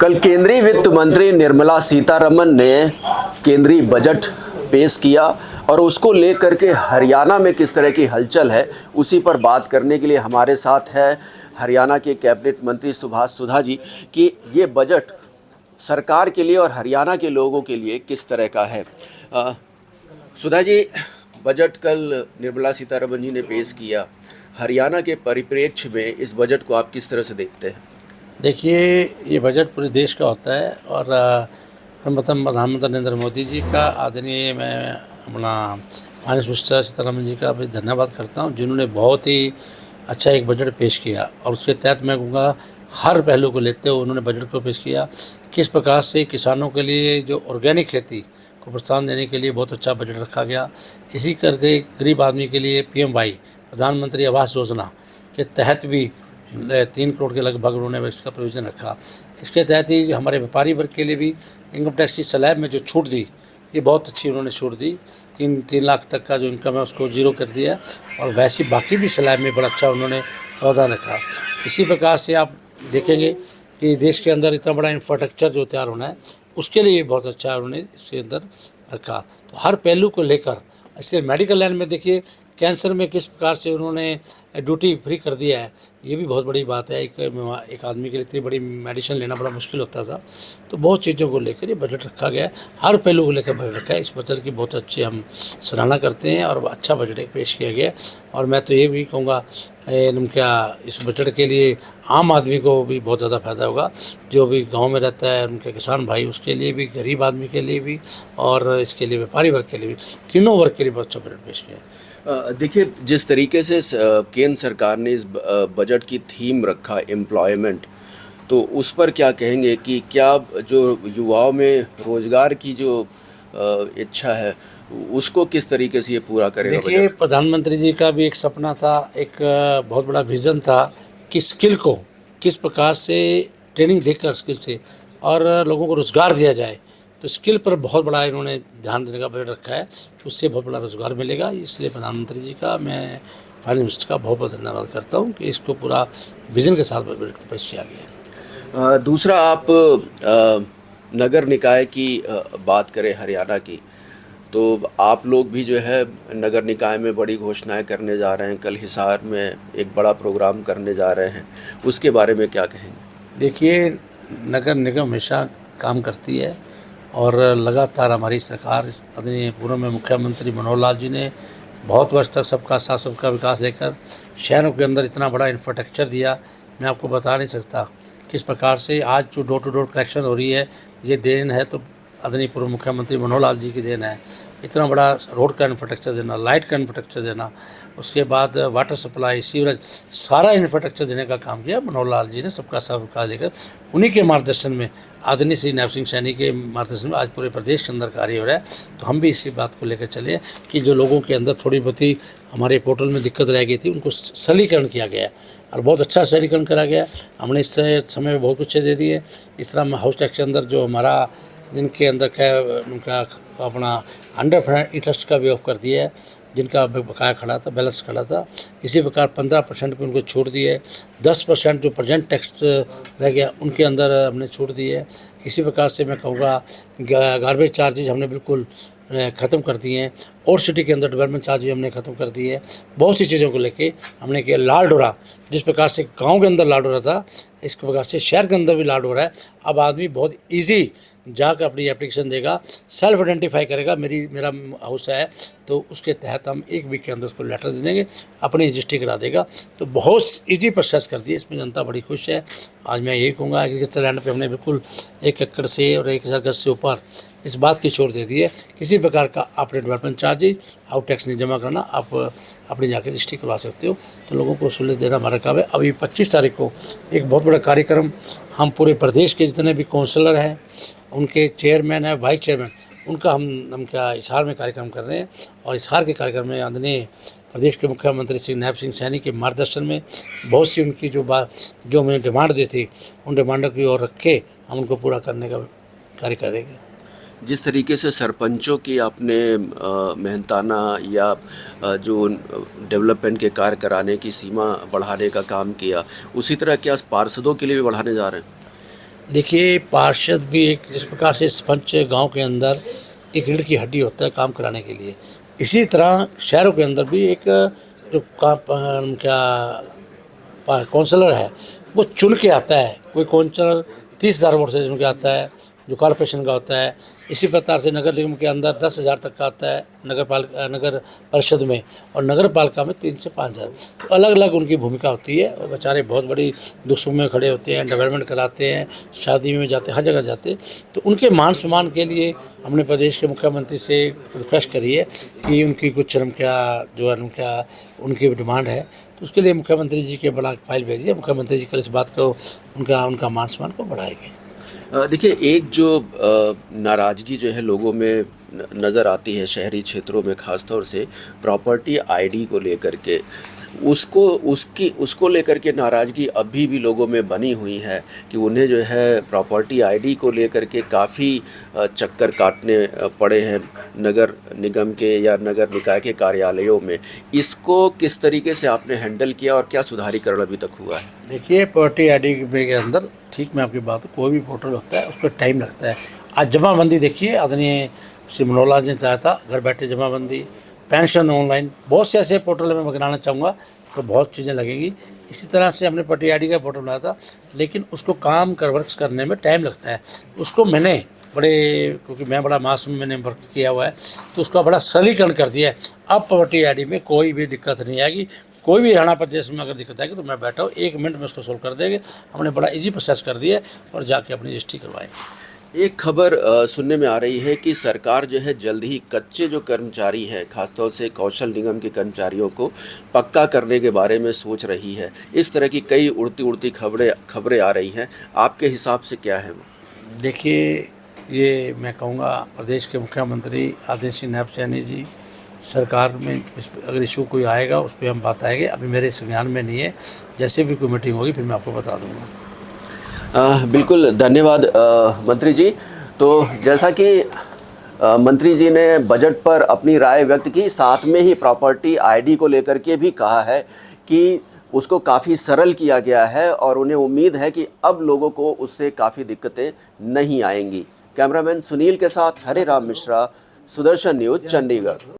कल केंद्रीय वित्त मंत्री निर्मला सीतारमन ने केंद्रीय बजट पेश किया और उसको लेकर के हरियाणा में किस तरह की हलचल है उसी पर बात करने के लिए हमारे साथ है हरियाणा के कैबिनेट मंत्री सुभाष सुधा जी कि ये बजट सरकार के लिए और हरियाणा के लोगों के लिए किस तरह का है। सुधा जी, बजट कल निर्मला सीतारमन जी ने पेश किया, हरियाणा के परिप्रेक्ष्य में इस बजट को आप किस तरह से देखते हैं? देखिए, ये बजट पूरे देश का होता है और प्रधानमंत्री नरेंद्र मोदी जी का आदरणीय मैं अपना फाइनेंस मिनिस्टर सीतारमन जी का भी धन्यवाद करता हूँ, जिन्होंने बहुत ही अच्छा एक बजट पेश किया। और उसके तहत मैं कहूँगा हर पहलू को लेते हुए उन्होंने बजट को पेश किया। किस प्रकार से किसानों के लिए जो ऑर्गेनिक खेती को प्रोत्साहन देने के लिए बहुत अच्छा बजट रखा गया। इसी करके गरीब आदमी के लिए PMY प्रधानमंत्री आवास योजना के तहत भी 3 करोड़ के लगभग उन्होंने इसका प्रोविज़न रखा। इसके तहत ही हमारे व्यापारी वर्ग के लिए भी इनकम टैक्स की स्लैब में जो छूट दी, ये बहुत अच्छी उन्होंने छूट दी। 3 लाख तक का जो इनकम है उसको 0 कर दिया और वैसे बाकी भी स्लैब में बड़ा अच्छा उन्होंने प्रावधान रखा। इसी प्रकार से आप देखेंगे कि देश के अंदर इतना बड़ा इंफ्रास्ट्रक्चर जो तैयार होना है उसके लिए बहुत अच्छा उन्होंने इसके अंदर रखा। तो हर पहलू को लेकर, ऐसे मेडिकल लाइन में देखिए कैंसर में किस प्रकार से उन्होंने ड्यूटी फ्री कर दिया है, ये भी बहुत बड़ी बात है। एक आदमी के लिए इतनी बड़ी मेडिसिन लेना बड़ा मुश्किल होता था। तो बहुत चीज़ों को लेकर ये बजट रखा गया है, हर पहलू को लेकर बजट रखा है। इस बजट की बहुत अच्छी हम सराहना करते हैं और अच्छा बजट एक पेश किया गया है। और मैं तो ये भी कहूँगा क्या इस बजट के लिए आम आदमी को भी बहुत ज़्यादा फायदा होगा, जो भी गांव में रहता है उनके किसान भाई, उसके लिए भी, गरीब आदमी के लिए भी और इसके लिए व्यापारी वर्ग के लिए भी, तीनों वर्ग के लिए बहुत अच्छा बजट पेश किया है। देखिए, जिस तरीके से केंद्र सरकार ने इस बजट की थीम रखा एम्प्लॉयमेंट, तो उस पर क्या कहेंगे कि क्या जो युवाओं में रोजगार की जो इच्छा है उसको किस तरीके से ये पूरा करेगा? देखिए, प्रधानमंत्री जी का भी एक सपना था, एक बहुत बड़ा विज़न था कि स्किल को किस प्रकार से ट्रेनिंग देकर स्किल से और लोगों को रोज़गार दिया जाए। तो स्किल पर बहुत बड़ा इन्होंने ध्यान देने का बजट रखा है, उससे बहुत बड़ा रोज़गार मिलेगा। इसलिए प्रधानमंत्री जी का मैं फाइनेंस मिनिस्टर का बहुत बहुत धन्यवाद करता हूँ कि इसको पूरा विज़न के साथ बजट पेश किया गया है। दूसरा, आप नगर निकाय की बात करें हरियाणा की, तो आप लोग भी जो है नगर निकाय में बड़ी घोषणाएं करने जा रहे हैं। कल हिसार में एक बड़ा प्रोग्राम करने जा रहे हैं, उसके बारे में क्या कहेंगे? देखिए, नगर निगम हमेशा काम करती है और लगातार हमारी सरकार आदरणीय पूर्व में मुख्यमंत्री मनोहर लाल जी ने बहुत वर्ष तक सबका साथ सबका विकास लेकर शहरों के अंदर इतना बड़ा इंफ्रास्ट्रक्चर दिया, मैं आपको बता नहीं सकता। किस प्रकार से आज जो डोर टू डोर कलेक्शन हो रही है, ये देन है तो आदरणीय पूर्व मुख्यमंत्री मनोहर लाल जी की देन है। इतना बड़ा रोड का इंफ्रास्ट्रक्चर देना, लाइट का इंफ्रास्ट्रक्चर देना, उसके बाद वाटर सप्लाई, सीवरेज, सारा इंफ्रास्ट्रक्चर देने का काम किया मनोहर लाल जी ने सबका साथ विकास लेकर। उन्हीं के मार्गदर्शन में, आदरणीय श्री नैब सिंह सैनी के मार्गदर्शन में आज पूरे प्रदेश के अंदर कार्य हो रहा है। तो हम भी इसी बात को लेकर चले कि जो लोगों के अंदर थोड़ी बहुत ही हमारे पोर्टल में दिक्कत रह गई थी, उनको सरलीकरण किया गया है और बहुत अच्छा सरलीकरण करा गया। हमने इस समय में बहुत कुछ दे दिए। इस तरह हाउस टैक्स के अंदर जो हमारा जिनके अंदर क्या उनका अपना अंडर फंड इंटरेस्ट का भी ऑफ कर दिया है, जिनका बकाया खड़ा था, बैलेंस खड़ा था। इसी प्रकार 15% पे उनको छूट दी है। 10% जो प्रेजेंट टैक्स रह गया उनके अंदर हमने छूट दी है। इसी प्रकार से मैं कहूँगा गार्बेज चार्जेज हमने बिल्कुल ख़त्म कर दिए हैं और सिटी के अंदर डेवलपमेंट चार्ज भी हमने ख़त्म कर दिए हैं। बहुत सी चीज़ों को लेके हमने किया। लाल डोरा, जिस प्रकार से गांव के अंदर लाल डोरा था, इस प्रकार से शहर के अंदर भी लाल डोरा है। अब आदमी बहुत इजी जाकर अपनी एप्लीकेशन देगा, सेल्फ आइडेंटिफाई करेगा, मेरा हाउस है, तो उसके तहत हम 1 वीक के अंदर उसको लेटर दे देंगे, अपनी रजिस्ट्री करा देगा। तो बहुत ईजी प्रोसेस कर दिया, इसमें जनता बड़ी खुश है। आज मैं यही कहूँगा एग्रीकल्चर लैंड पे हमने बिल्कुल 1 एकड़ से और 1000 गज से ऊपर इस बात की छूट दे दी है, किसी प्रकार का आपने डेवलपमेंट चार्जेज आउट टैक्स नहीं जमा करना, आप अपनी जाकर रजिस्ट्री करवा सकते हो। तो लोगों को सहूलियत देना हमारा काम है। अभी 25 तारीख को एक बहुत बड़ा कार्यक्रम हम पूरे प्रदेश के जितने भी काउंसलर हैं, उनके चेयरमैन है, वाइस चेयरमैन, उनका हम क्या हिसार में कार्यक्रम कर रहे हैं। और हिसार के कार्यक्रम में आदरणीय प्रदेश के मुख्यमंत्री श्री नैब सिंह सैनी के मार्गदर्शन में बहुत सी उनकी जो उन्हें डिमांड दी थी, उन डिमांडों की ओर रख के हम उनको पूरा करने का कार्य करेंगे। जिस तरीके से सरपंचों की आपने मेहनताना या जो डेवलपमेंट के कार्य कराने की सीमा बढ़ाने का काम किया, उसी तरह क्या पार्षदों के लिए भी बढ़ाने जा रहे हैं? देखिए, पार्षद भी एक जिस प्रकार से सरपंच गांव के अंदर एक रीढ़ की हड्डी होता है काम कराने के लिए, इसी तरह शहरों के अंदर भी एक जो काउंसलर है वो चुन के आता है। कोई काउंसलर 30,000 वोट से चुन के आता है जो कॉर्पोरेशन का होता है। इसी प्रकार से नगर निगम के अंदर 10,000 तक का आता है नगर परिषद में, और नगर पालिका में 3 से 5,000। तो अलग अलग उनकी भूमिका होती है और बेचारे बहुत बड़ी दुख सुख में खड़े होते हैं, डेवलपमेंट कराते हैं, शादी में जाते हैं, हर जगह जाते हैं। तो उनके मान सम्मान के लिए हमने प्रदेश के मुख्यमंत्री से रिक्वेस्ट करी है कि उनकी कुछ उनकी डिमांड है, तो उसके लिए मुख्यमंत्री जी के बड़ा फाइल भेजिए। मुख्यमंत्री जी कल इस बात को उनका मान सम्मान को बढ़ाएंगे। देखिए, एक जो नाराज़गी जो है लोगों में नज़र आती है शहरी क्षेत्रों में, ख़ास तौर से प्रॉपर्टी आईडी को लेकर के, उसको लेकर के नाराज़गी अभी भी लोगों में बनी हुई है कि उन्हें जो है प्रॉपर्टी आईडी को लेकर के काफ़ी चक्कर काटने पड़े हैं नगर निगम के या नगर निकाय के कार्यालयों में। इसको किस तरीके से आपने हैंडल किया और क्या सुधारीकरण अभी तक हुआ है? देखिए, प्रॉपर्टी आईडी के अंदर ठीक मैं आपकी बात, कोई भी पोर्टल होता है उस पर टाइम लगता है। आज जमाबंदी देखिए, आदरणीय श्री मनोहर लाल जी ने चाहा था घर बैठे जमाबंदी, पेंशन ऑनलाइन, बहुत से ऐसे पोर्टल मैं गिनाना चाहूँगा, तो बहुत चीज़ें लगेंगी। इसी तरह से हमने प्रॉपर्टी आईडी का पोर्टल बनाया था, लेकिन उसको वर्क्स करने में टाइम लगता है। उसको मैंने क्योंकि मैं बड़ा मास में मैंने वर्क किया हुआ है, तो उसका बड़ा सरलीकरण कर दिया है। अब प्रॉपर्टी आईडी में कोई भी दिक्कत नहीं आएगी। कोई भी हरियाणा प्रदेश में अगर दिक्कत आएगी तो मैं बैठा हूँ, 1 मिनट में उसको सोल्व कर देंगे। हमने बड़ा इजी प्रोसेस कर दिया है और जाके अपनी रजिस्ट्री करवाएंगे। एक खबर सुनने में आ रही है कि सरकार जो है जल्द ही कच्चे जो कर्मचारी हैं, खासतौर से कौशल निगम के कर्मचारियों को पक्का करने के बारे में सोच रही है। इस तरह की कई उड़ती खबरें आ रही हैं, आपके हिसाब से क्या है वो? देखिए, ये मैं कहूँगा प्रदेश के मुख्यमंत्री आदरणीय श्री नायब सैनी जी सरकार में अगर इशू कोई आएगा उस पर हम बात आएंगे। अभी मेरे संज्ञान में नहीं है, जैसे भी कोई मीटिंग होगी फिर मैं आपको बता दूँगा। बिल्कुल, धन्यवाद मंत्री जी। तो जैसा कि मंत्री जी ने बजट पर अपनी राय व्यक्त की, साथ में ही प्रॉपर्टी आईडी को लेकर के भी कहा है कि उसको काफ़ी सरल किया गया है और उन्हें उम्मीद है कि अब लोगों को उससे काफ़ी दिक्कतें नहीं आएंगी। कैमरामैन सुनील के साथ हरे राम मिश्रा, सुदर्शन न्यूज़, चंडीगढ़।